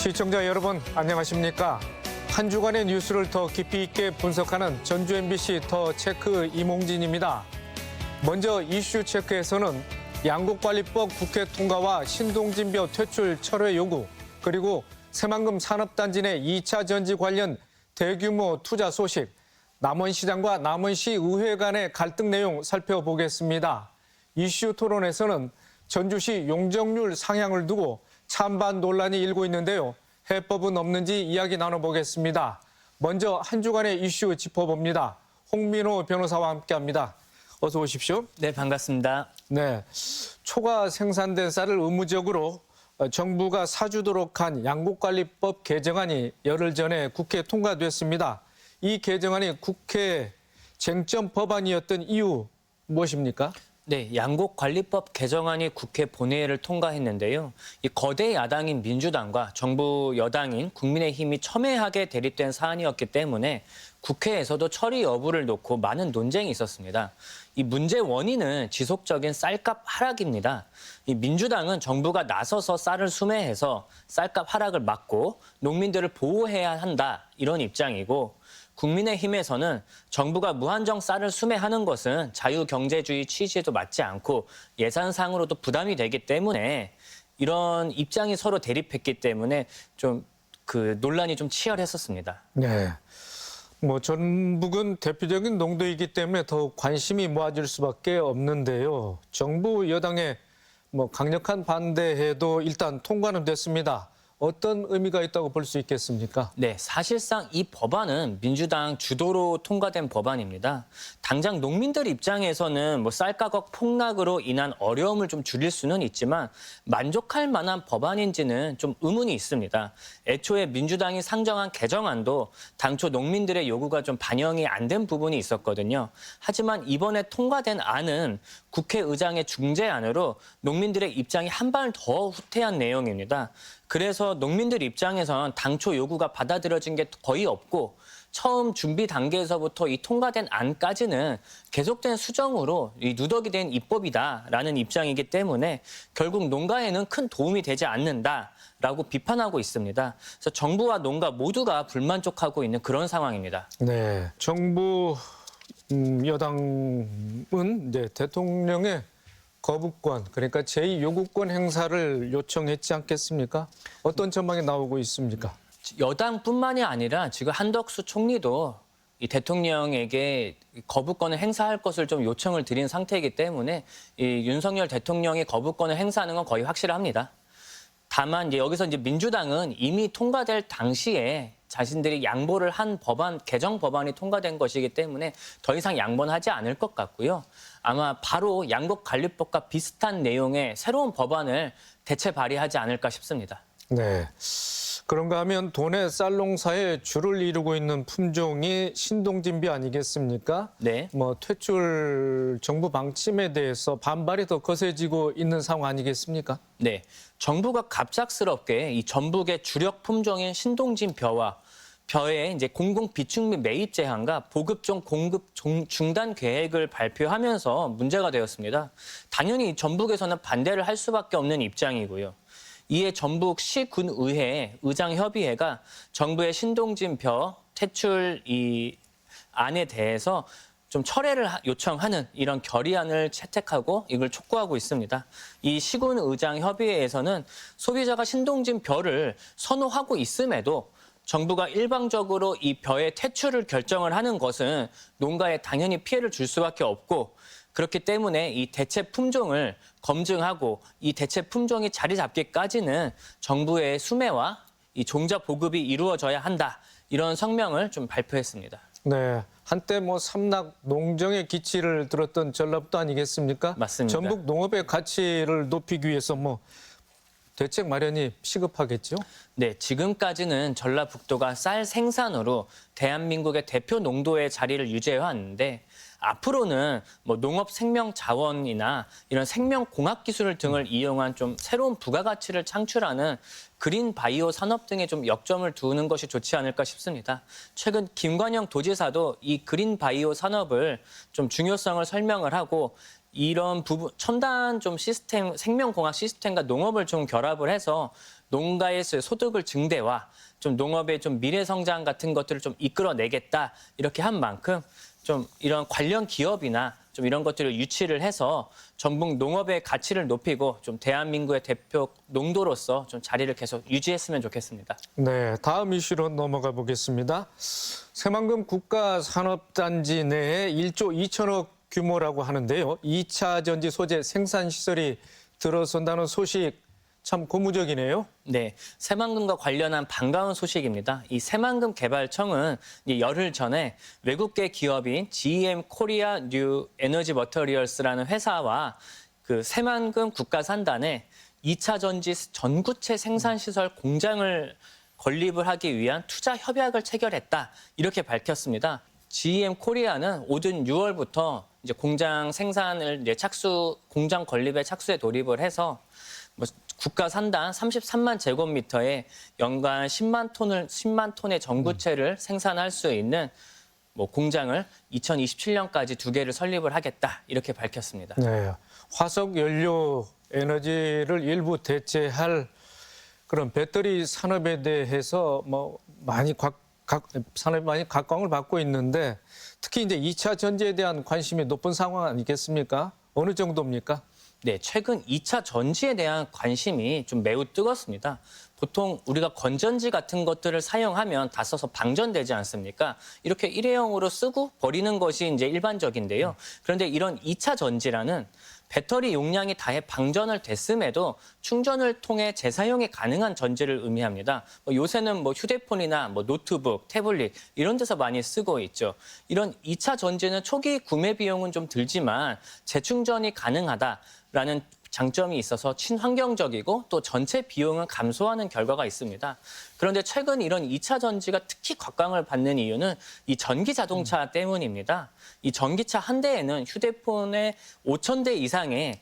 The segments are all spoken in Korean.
시청자 여러분 안녕하십니까? 한 주간의 뉴스를 더 깊이 있게 분석하는 전주 MBC 더 체크 이몽진입니다. 먼저 이슈 체크에서는 양곡관리법 국회 통과와 신동진벼 퇴출 철회 요구, 그리고 새만금 산업단지 내 2차 전지 관련 대규모 투자 소식, 남원시장과 남원시 의회 간의 갈등 내용 살펴보겠습니다. 이슈 토론에서는 전주시 용적률 상향을 두고 찬반 논란이 일고 있는데요. 해법은 없는지 이야기 나눠보겠습니다. 먼저 한 주간의 이슈 짚어봅니다. 홍민호 변호사와 함께합니다. 어서 오십시오. 네, 반갑습니다. 네, 초과 생산된 쌀을 의무적으로 정부가 사주도록 한 양곡관리법 개정안이 열흘 전에 국회에 통과됐습니다. 이 개정안이 국회 쟁점 법안이었던 이유 무엇입니까? 네, 양곡관리법 개정안이 국회 본회의를 통과했는데요. 이 거대 야당인 민주당과 정부 여당인 국민의힘이 첨예하게 대립된 사안이었기 때문에 국회에서도 처리 여부를 놓고 많은 논쟁이 있었습니다. 이 문제 원인은 지속적인 쌀값 하락입니다. 이 민주당은 정부가 나서서 쌀을 수매해서 쌀값 하락을 막고 농민들을 보호해야 한다, 이런 입장이고, 국민의힘에서는 정부가 무한정 쌀을 수매하는 것은 자유경제주의 취지에도 맞지 않고 예산상으로도 부담이 되기 때문에 이런 입장이 서로 대립했기 때문에 좀 논란이 좀 치열했었습니다. 네. 전북은 대표적인 농도이기 때문에 더욱 관심이 모아질 수밖에 없는데요. 정부 여당의 강력한 반대에도 일단 통과는 됐습니다. 어떤 의미가 있다고 볼 수 있겠습니까? 네, 사실상 이 법안은 민주당 주도로 통과된 법안입니다. 당장 농민들 입장에서는 쌀가격 폭락으로 인한 어려움을 좀 줄일 수는 있지만 만족할 만한 법안인지는 좀 의문이 있습니다. 애초에 민주당이 상정한 개정안도 당초 농민들의 요구가 좀 반영이 안 된 부분이 있었거든요. 하지만 이번에 통과된 안은 국회의장의 중재안으로 농민들의 입장이 한 발 더 후퇴한 내용입니다. 그래서 농민들 입장에선 당초 요구가 받아들여진 게 거의 없고 처음 준비 단계에서부터 이 통과된 안까지는 계속된 수정으로 이 누더기 된 입법이다라는 입장이기 때문에 결국 농가에는 큰 도움이 되지 않는다라고 비판하고 있습니다. 그래서 정부와 농가 모두가 불만족하고 있는 그런 상황입니다. 네, 정부 여당은 이제 대통령의 거부권, 그러니까 제2요구권 행사를 요청했지 않겠습니까? 어떤 전망이 나오고 있습니까? 여당뿐만이 아니라 지금 한덕수 총리도 이 대통령에게 거부권을 행사할 것을 좀 요청을 드린 상태이기 때문에 이 윤석열 대통령이 거부권을 행사하는 건 거의 확실합니다. 다만 여기서 민주당은 이미 통과될 당시에 자신들이 양보를 한 개정 법안이 통과된 것이기 때문에 더 이상 양보는 하지 않을 것 같고요. 아마 바로 양곡관리법과 비슷한 내용의 새로운 법안을 대체 발의하지 않을까 싶습니다. 네. 그런가 하면 도내 쌀 농사에 주를 이루고 있는 품종이 신동진비 아니겠습니까? 네. 퇴출 정부 방침에 대해서 반발이 더 거세지고 있는 상황 아니겠습니까? 네. 정부가 갑작스럽게 이 전북의 주력 품종인 신동진벼와 벼의 공공 비축미 매입 제한과 보급종 공급 중단 계획을 발표하면서 문제가 되었습니다. 당연히 전북에서는 반대를 할 수밖에 없는 입장이고요. 이에 전북 시군의회 의장협의회가 정부의 신동진벼 퇴출 이 안에 대해서 좀 철회를 요청하는 이런 결의안을 채택하고 이걸 촉구하고 있습니다. 이 시군의장협의회에서는 소비자가 신동진벼를 선호하고 있음에도 정부가 일방적으로 이 벼의 퇴출을 결정을 하는 것은 농가에 당연히 피해를 줄 수밖에 없고, 그렇기 때문에 이 대체 품종을 검증하고 이 대체 품종이 자리 잡기까지는 정부의 수매와 이 종자 보급이 이루어져야 한다, 이런 성명을 좀 발표했습니다. 네, 한때 삼락 농정의 기치를 들었던 전라북도 아니겠습니까? 맞습니다. 전북 농업의 가치를 높이기 위해서 대책 마련이 시급하겠죠? 네, 지금까지는 전라북도가 쌀 생산으로 대한민국의 대표 농도의 자리를 유지해 왔는데, 앞으로는 농업 생명 자원이나 이런 생명공학 기술 등을 이용한 좀 새로운 부가가치를 창출하는 그린 바이오 산업 등에 좀 역점을 두는 것이 좋지 않을까 싶습니다. 최근 김관영 도지사도 이 그린 바이오 산업을 좀 중요성을 설명을 하고 이런 부분 첨단 좀 시스템, 생명공학 시스템과 농업을 좀 결합을 해서 농가에서의 소득을 증대와 좀 농업의 좀 미래 성장 같은 것들을 좀 이끌어내겠다 이렇게 한 만큼 좀 이런 관련 기업이나 좀 이런 것들을 유치를 해서 전북 농업의 가치를 높이고 좀 대한민국의 대표 농도로서 좀 자리를 계속 유지했으면 좋겠습니다. 네, 다음 이슈로 넘어가 보겠습니다. 새만금 국가산업단지 내에 1조 2천억 규모라고 하는데요. 2차 전지 소재 생산 시설이 들어선다는 소식 참 고무적이네요. 네, 새만금과 관련한 반가운 소식입니다. 이 새만금 개발청은 이제 열흘 전에 외국계 기업인 GM 코리아 뉴 에너지 머터리얼스라는 회사와 그 새만금 국가산단에 2차 전지 전구체 생산시설 공장을 건립을 하기 위한 투자 협약을 체결했다. 이렇게 밝혔습니다. GM 코리아는 오는 6월부터 이제 공장 생산을 이제 공장 건립에 착수에 돌입을 해서 뭐 국가 산단 33만 제곱미터에 연간 10만 톤의 전구체를 생산할 수 있는 뭐 공장을 2027년까지 2개를 설립을 하겠다 이렇게 밝혔습니다. 네, 화석 연료 에너지를 일부 대체할 그런 배터리 산업에 대해서 뭐 산업이 많이 각광을 받고 있는데 특히 이제 2차 전지에 대한 관심이 높은 상황 아니겠습니까? 어느 정도입니까? 네, 최근 2차 전지에 대한 관심이 좀 매우 뜨겁습니다. 보통 우리가 건전지 같은 것들을 사용하면 다 써서 방전되지 않습니까? 이렇게 일회용으로 쓰고 버리는 것이 이제 일반적인데요. 그런데 이런 2차 전지라는 배터리 용량이 다해 방전을 됐음에도 충전을 통해 재사용이 가능한 전지를 의미합니다. 요새는 뭐 휴대폰이나 뭐 노트북, 태블릿 이런 데서 많이 쓰고 있죠. 이런 2차 전지는 초기 구매 비용은 좀 들지만 재충전이 가능하다라는 장점이 있어서 친환경적이고 또 전체 비용은 감소하는 결과가 있습니다. 그런데 최근 이런 2차 전지가 특히 각광을 받는 이유는 이 전기 자동차 때문입니다. 이 전기차 한 대에는 휴대폰 5,000대 이상의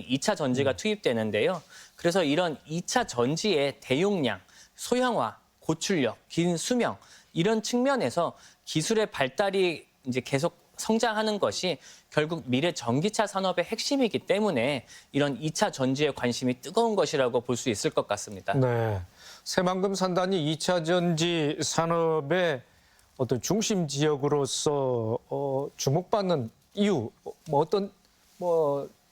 2차 전지가 투입되는데요. 그래서 이런 2차 전지의 대용량, 소형화, 고출력, 긴 수명 이런 측면에서 기술의 발달이 이제 계속 성장하는 것이 결국 미래 전기차 산업의 핵심이기 때문에 이런 2차 전지에 관심이 뜨거운 것이라고 볼 수 있을 것 같습니다. 네, 새만금 산단이 2차 전지 산업의 어떤 중심 지역으로서 주목받는 이유, 어떤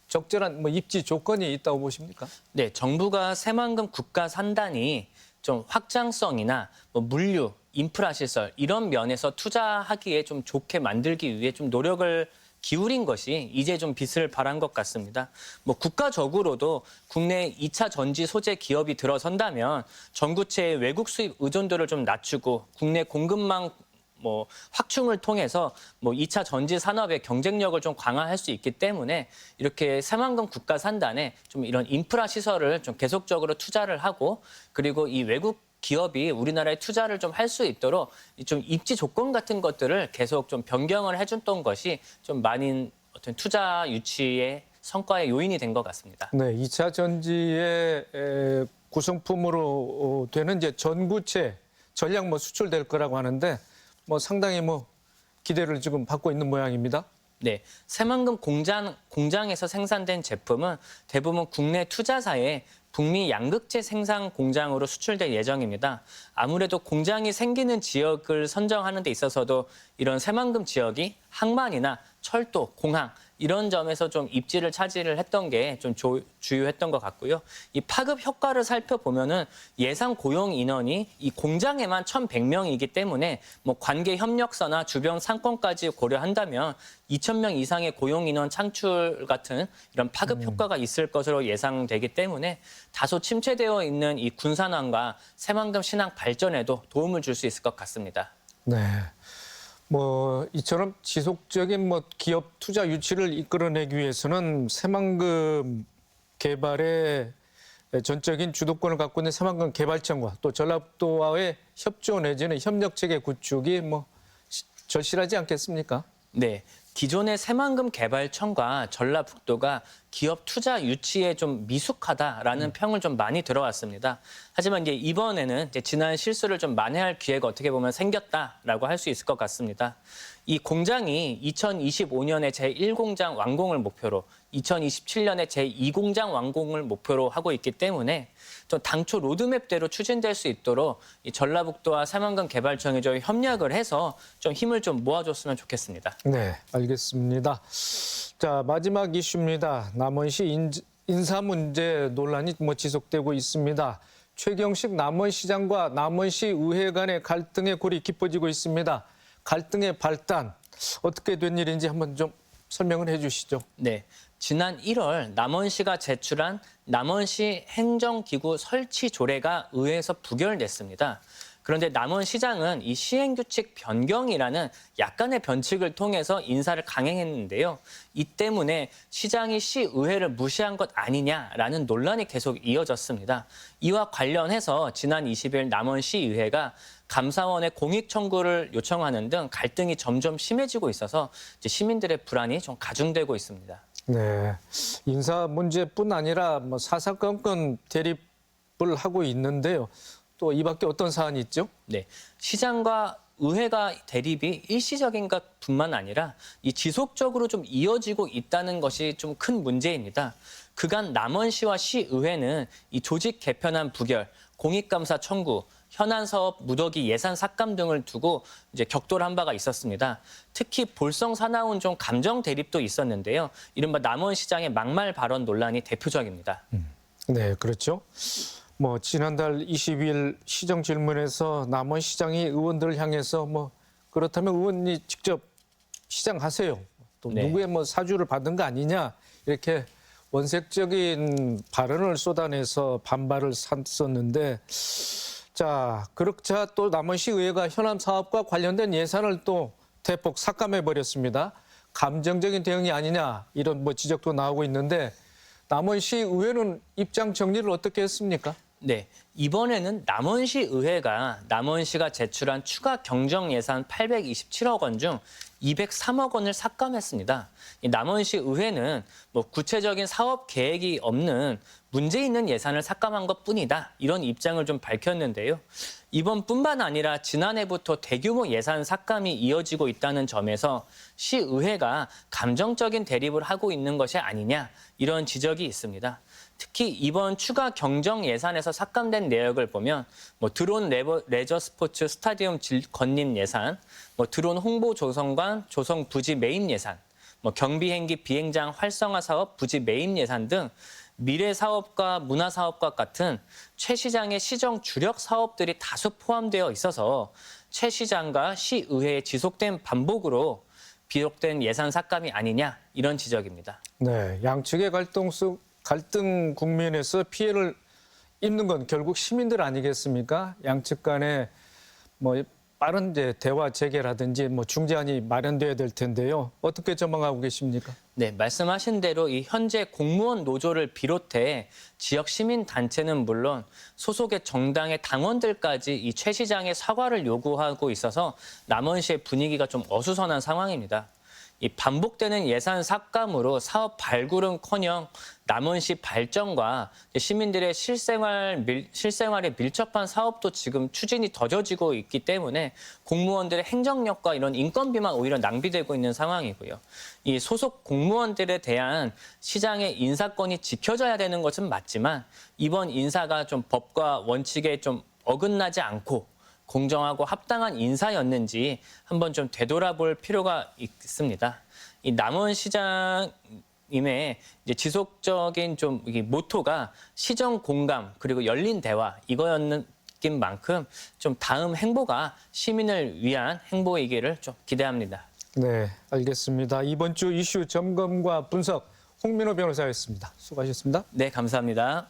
적절한 입지 조건이 있다고 보십니까? 네, 정부가 새만금 국가산단이 좀 확장성이나 물류, 인프라 시설 이런 면에서 투자하기에 좀 좋게 만들기 위해 좀 노력을 기울인 것이 이제 좀 빛을 발한 것 같습니다. 국가적으로도 국내 2차 전지 소재 기업이 들어선다면 전구체의 외국 수입 의존도를 좀 낮추고 국내 공급망 확충을 통해서 2차 전지 산업의 경쟁력을 좀 강화할 수 있기 때문에 이렇게 새만금 국가산단에 좀 이런 인프라 시설을 좀 계속적으로 투자를 하고 그리고 이 외국 기업이 우리나라에 투자를 좀 할 수 있도록 좀 입지 조건 같은 것들을 계속 좀 변경을 해줬던 것이 좀 많은 어떤 투자 유치의 성과의 요인이 된 것 같습니다. 네, 2차 전지의 구성품으로 되는 이제 전구체 전량 수출될 거라고 하는데 상당히 기대를 지금 받고 있는 모양입니다. 네, 새만금 공장에서 생산된 제품은 대부분 국내 투자사의 북미 양극재 생산 공장으로 수출될 예정입니다. 아무래도 공장이 생기는 지역을 선정하는 데 있어서도 이런 새만금 지역이 항만이나 철도, 공항 이런 점에서 좀 입지를 차지를 했던 게 좀 주요했던 것 같고요. 이 파급 효과를 살펴보면은 예상 고용 인원이 이 공장에만 1,100명이기 때문에 관계 협력사나 주변 상권까지 고려한다면 2,000명 이상의 고용 인원 창출 같은 이런 파급 효과가 있을 것으로 예상되기 때문에 다소 침체되어 있는 이 군산항과 새만금 신항 발전에도 도움을 줄 수 있을 것 같습니다. 네. 이처럼 지속적인 기업 투자 유치를 이끌어내기 위해서는 새만금 개발의 전적인 주도권을 갖고 있는 새만금 개발청과 또 전라북도와의 협조 내지는 협력 체계 구축이 절실하지 않겠습니까? 네. 기존의 새만금 개발청과 전라북도가 기업 투자 유치에 좀 미숙하다라는 평을 좀 많이 들어왔습니다. 하지만 이제 이번에는 이제 지난 실수를 좀 만회할 기회가 어떻게 보면 생겼다라고 할 수 있을 것 같습니다. 이 공장이 2025년에 제1공장 완공을 목표로 2027년에 제2공장 완공을 목표로 하고 있기 때문에 좀 당초 로드맵대로 추진될 수 있도록 이 전라북도와 삼양강 개발청이 좀 협력을 해서 좀 힘을 좀 모아줬으면 좋겠습니다. 네, 알겠습니다. 자, 마지막 이슈입니다. 남원시 인사 문제 논란이 지속되고 있습니다. 최경식 남원시장과 남원시 의회 간의 갈등의 골이 깊어지고 있습니다. 갈등의 발단, 어떻게 된 일인지 한번 좀 설명을 해 주시죠. 네, 지난 1월 남원시가 제출한 남원시 행정기구 설치 조례가 의회에서 부결됐습니다. 그런데 남원시장은 이 시행규칙 변경이라는 약간의 변칙을 통해서 인사를 강행했는데요. 이 때문에 시장이 시의회를 무시한 것 아니냐라는 논란이 계속 이어졌습니다. 이와 관련해서 지난 20일 남원시의회가 감사원에 공익 청구를 요청하는 등 갈등이 점점 심해지고 있어서 이제 시민들의 불안이 좀 가중되고 있습니다. 네, 인사 문제뿐 아니라 사사건건 대립을 하고 있는데요. 또 이 밖에 어떤 사안이 있죠? 네, 시장과 의회가 대립이 일시적인 것뿐만 아니라 이 지속적으로 좀 이어지고 있다는 것이 좀 큰 문제입니다. 그간 남원시와 시의회는 이 조직 개편안 부결, 공익감사 청구, 현안 사업 무더기 예산 삭감 등을 두고 이제 격돌한 바가 있었습니다. 특히 볼성 사나운 좀 감정 대립도 있었는데요. 이른바 남원시장의 막말 발언 논란이 대표적입니다. 네, 그렇죠. 지난달 20일 시정 질문에서 남원시장이 의원들을 향해서 그렇다면 의원이 직접 시장하세요. 또 네. 누구의 사주를 받은 거 아니냐 이렇게 원색적인 발언을 쏟아내서 반발을 샀었는데 자, 그렇자 또 남원시 의회가 현안 사업과 관련된 예산을 또 대폭 삭감해 버렸습니다. 감정적인 대응이 아니냐 이런 지적도 나오고 있는데 남원시 의회는 입장 정리를 어떻게 했습니까? 네, 이번에는 남원시 의회가 남원시가 제출한 추가 경정 예산 827억 원 중 203억 원을 삭감했습니다. 이 남원시 의회는 구체적인 사업 계획이 없는 문제 있는 예산을 삭감한 것뿐이다. 이런 입장을 좀 밝혔는데요. 이번뿐만 아니라 지난해부터 대규모 예산 삭감이 이어지고 있다는 점에서 시의회가 감정적인 대립을 하고 있는 것이 아니냐 이런 지적이 있습니다. 특히 이번 추가 경정 예산에서 삭감된 내역을 보면 드론 레저 스포츠 스타디움 건립 예산, 드론 홍보 조성관 조성 부지 매입 예산, 경비행기 비행장 활성화 사업 부지 매입 예산 등 미래 사업과 문화 사업과 같은 최 시장의 시정 주력 사업들이 다수 포함되어 있어서 최 시장과 시의회의 지속된 반복으로 비롯된 예산 삭감이 아니냐 이런 지적입니다. 네, 양측의 갈등 국면에서 피해를 입는 건 결국 시민들 아니겠습니까? 양측 간에 빠른 대화 재개라든지 중재안이 마련돼야 될 텐데요. 어떻게 전망하고 계십니까? 네, 말씀하신 대로 이 현재 공무원 노조를 비롯해 지역 시민 단체는 물론 소속의 정당의 당원들까지 이 최 시장의 사과를 요구하고 있어서 남원시의 분위기가 좀 어수선한 상황입니다. 이 반복되는 예산 삭감으로 사업 발굴은커녕 남원시 발전과 시민들의 실생활에 밀접한 사업도 지금 추진이 더뎌지고 있기 때문에 공무원들의 행정력과 이런 인건비만 오히려 낭비되고 있는 상황이고요. 이 소속 공무원들에 대한 시장의 인사권이 지켜져야 되는 것은 맞지만 이번 인사가 좀 법과 원칙에 좀 어긋나지 않고 공정하고 합당한 인사였는지 한번 좀 되돌아볼 필요가 있습니다. 이 남원시장님의 이제 지속적인 좀 모토가 시정 공감 그리고 열린 대화 이거였는 만큼 좀 다음 행보가 시민을 위한 행보이기를 좀 기대합니다. 네, 알겠습니다. 이번 주 이슈 점검과 분석 홍민호 변호사였습니다. 수고하셨습니다. 네, 감사합니다.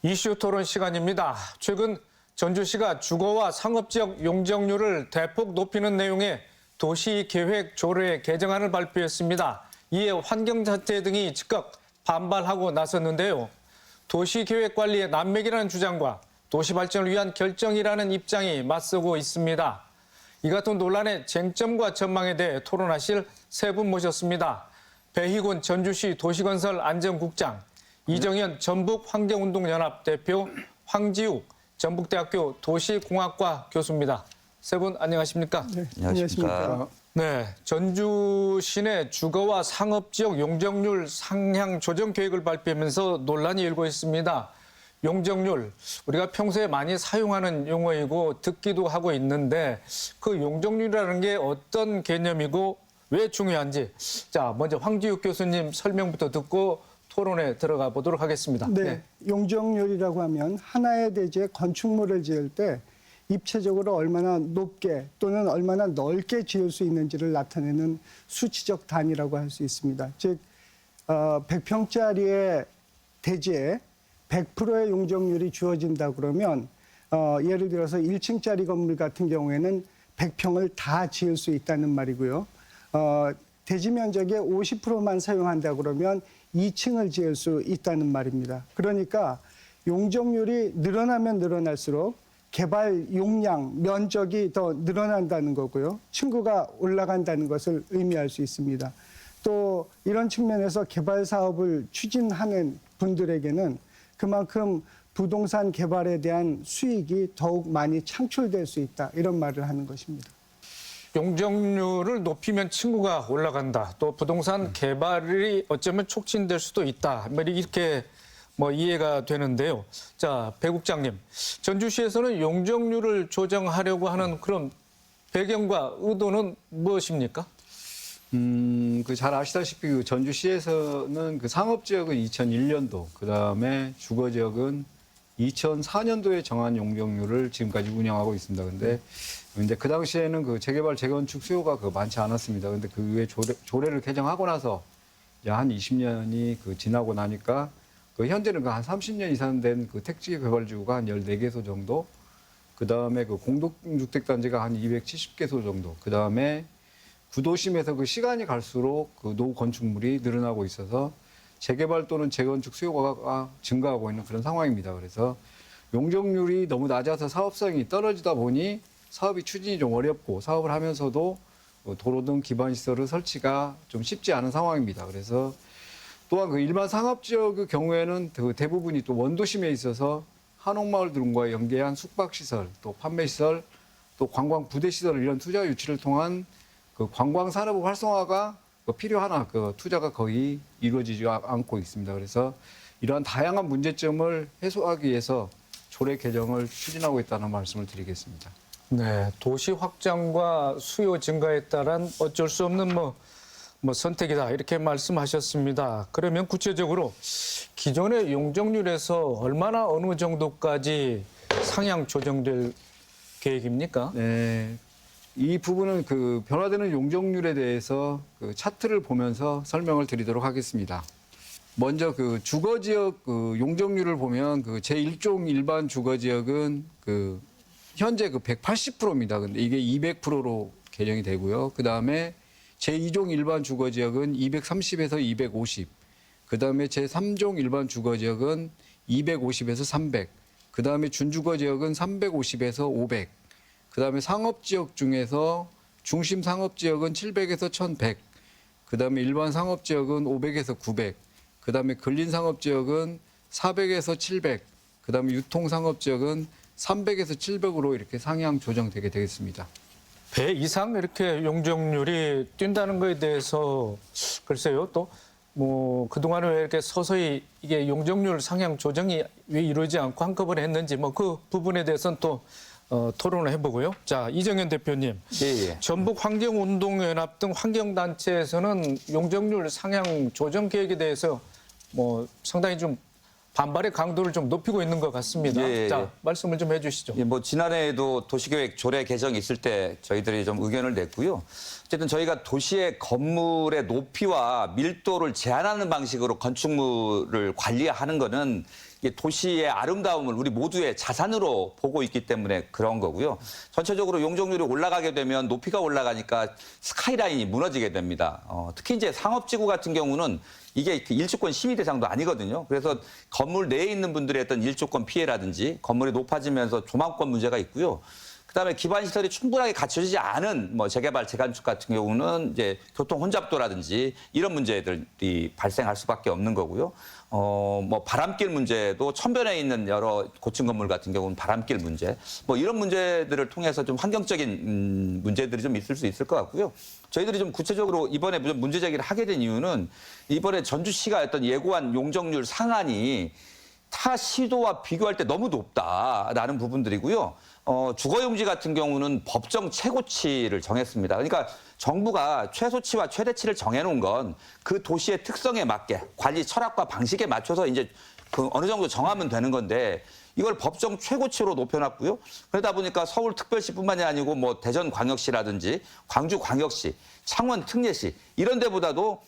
이슈 토론 시간입니다. 최근 전주시가 주거와 상업지역 용적률을 대폭 높이는 내용의 도시계획 조례 개정안을 발표했습니다. 이에 환경단체 등이 즉각 반발하고 나섰는데요. 도시계획관리의 난맥이라는 주장과 도시발전을 위한 결정이라는 입장이 맞서고 있습니다. 이 같은 논란의 쟁점과 전망에 대해 토론하실 세 분 모셨습니다. 배희군 전주시 도시건설 안전국장, 이정현 전북환경운동연합 대표, 황지욱 전북대학교 도시공학과 교수입니다. 세 분 안녕하십니까? 네, 안녕하십니까. 네, 전주 시내 주거와 상업지역 용적률 상향 조정 계획을 발표하면서 논란이 일고 있습니다. 용적률, 우리가 평소에 많이 사용하는 용어이고 듣기도 하고 있는데 그 용적률이라는 게 어떤 개념이고 왜 중요한지, 자, 먼저 황지욱 교수님 설명부터 듣고 토론에 들어가 보도록 하겠습니다. 네, 용적률이라고 하면 하나의 대지에 건축물을 지을 때 입체적으로 얼마나 높게 또는 얼마나 넓게 지을 수 있는지를 나타내는 수치적 단위라고 할 수 있습니다. 즉, 100평짜리의 대지에 100%의 용적률이 주어진다 그러면 예를 들어서 1층짜리 건물 같은 경우에는 100평을 다 지을 수 있다는 말이고요. 대지 면적의 50%만 사용한다 그러면 2층을 지을 수 있다는 말입니다. 그러니까 용적률이 늘어나면 늘어날수록 개발 용량, 면적이 더 늘어난다는 거고요. 층고가 올라간다는 것을 의미할 수 있습니다. 또 이런 측면에서 개발 사업을 추진하는 분들에게는 그만큼 부동산 개발에 대한 수익이 더욱 많이 창출될 수 있다. 이런 말을 하는 것입니다. 용적률을 높이면 층고가 올라간다. 또 부동산 개발이 어쩌면 촉진될 수도 있다. 이렇게 이해가 되는데요. 자, 배 국장님, 전주시에서는 용적률을 조정하려고 하는 그런 배경과 의도는 무엇입니까? 잘 아시다시피 그 전주시에서는 그 상업지역은 2001년도, 그 다음에 주거지역은 2004년도에 정한 용적률을 지금까지 운영하고 있습니다. 근데 이제 그 당시에는 그 재개발, 재건축 수요가 많지 않았습니다. 근데 그 후에 조례를 개정하고 나서 이제 한 20년이 지나고 나니까 현재는 한 30년 이상 된 택지 개발지구가 한 14개소 정도, 그 다음에 공동주택단지가 한 270개소 정도, 그 다음에 구도심에서 시간이 갈수록 노후 건축물이 늘어나고 있어서 재개발 또는 재건축 수요가 증가하고 있는 그런 상황입니다. 그래서 용적률이 너무 낮아서 사업성이 떨어지다 보니 사업이 추진이 좀 어렵고 사업을 하면서도 도로 등 기반 시설의 설치가 좀 쉽지 않은 상황입니다. 그래서 또한 일반 상업지역의 경우에는 대부분이 또 원도심에 있어서 한옥마을 등과 연계한 숙박시설, 또 판매시설, 또 관광 부대시설 이런 투자 유치를 통한 관광산업 활성화가 필요하나 투자가 거의 이루어지지 않고 있습니다. 그래서 이러한 다양한 문제점을 해소하기 위해서 조례 개정을 추진하고 있다는 말씀을 드리겠습니다. 네, 도시 확장과 수요 증가에 따른 어쩔 수 없는 선택이다 이렇게 말씀하셨습니다. 그러면 구체적으로 기존의 용적률에서 얼마나 어느 정도까지 상향 조정될 계획입니까? 네, 이 부분은 변화되는 용적률에 대해서 차트를 보면서 설명을 드리도록 하겠습니다. 먼저 주거지역 용적률을 보면 제1종 일반 주거지역은 현재 180%입니다. 근데 이게 200%로 개정이 되고요. 그 다음에 제2종 일반 주거지역은 230에서 250. 그 다음에 제3종 일반 주거지역은 250에서 300. 그 다음에 준주거지역은 350에서 500. 그 다음에 상업지역 중에서 중심 상업지역은 700에서 1100. 그 다음에 일반 상업지역은 500에서 900. 그 다음에 근린상업지역은 400에서 700. 그 다음에 유통상업지역은 300에서 700으로 이렇게 상향 조정되게 되겠습니다. 배 이상 이렇게 용적률이 뛴다는 거에 대해서 글쎄요, 또 그동안은 왜 이렇게 서서히 이게 용적률 상향 조정이 왜 이루어지지 않고 한꺼번에 했는지 그 부분에 대해서는 또 토론을 해보고요. 자, 이정현 대표님, 예. 전북환경운동연합 등 환경단체에서는 용적률 상향 조정 계획에 대해서 상당히 좀 반발의 강도를 좀 높이고 있는 것 같습니다. 예. 자, 말씀을 좀 해주시죠. 지난해에도 도시계획 조례 개정이 있을 때 저희들이 좀 의견을 냈고요. 어쨌든 저희가 도시의 건물의 높이와 밀도를 제한하는 방식으로 건축물을 관리하는 거는 이게 도시의 아름다움을 우리 모두의 자산으로 보고 있기 때문에 그런 거고요. 전체적으로 용적률이 올라가게 되면 높이가 올라가니까 스카이라인이 무너지게 됩니다. 특히 이제 상업지구 같은 경우는 이게 일주권 심의 대상도 아니거든요. 그래서 건물 내에 있는 분들의 어떤 일주권 피해라든지 건물이 높아지면서 조망권 문제가 있고요. 그다음에 기반 시설이 충분하게 갖춰지지 않은 뭐 재개발, 재건축 같은 경우는 이제 교통 혼잡도라든지 이런 문제들이 발생할 수밖에 없는 거고요. 뭐 바람길 문제도 천변에 있는 여러 고층 건물 같은 경우는 바람길 문제, 뭐 이런 문제들을 통해서 좀 환경적인 문제들이 좀 있을 수 있을 것 같고요. 저희들이 좀 구체적으로 이번에 문제 제기를 하게 된 이유는 이번에 전주시가 어떤 예고한 용적률 상한이 타 시도와 비교할 때 너무 높다라는 부분들이고요. 주거용지 같은 경우는 법정 최고치를 정했습니다. 그러니까 정부가 최소치와 최대치를 정해놓은 건 그 도시의 특성에 맞게 관리 철학과 방식에 맞춰서 이제 그 어느 정도 정하면 되는 건데 이걸 법정 최고치로 높여놨고요. 그러다 보니까 서울특별시뿐만이 아니고 뭐 대전광역시라든지 광주광역시, 창원특례시 이런 데보다도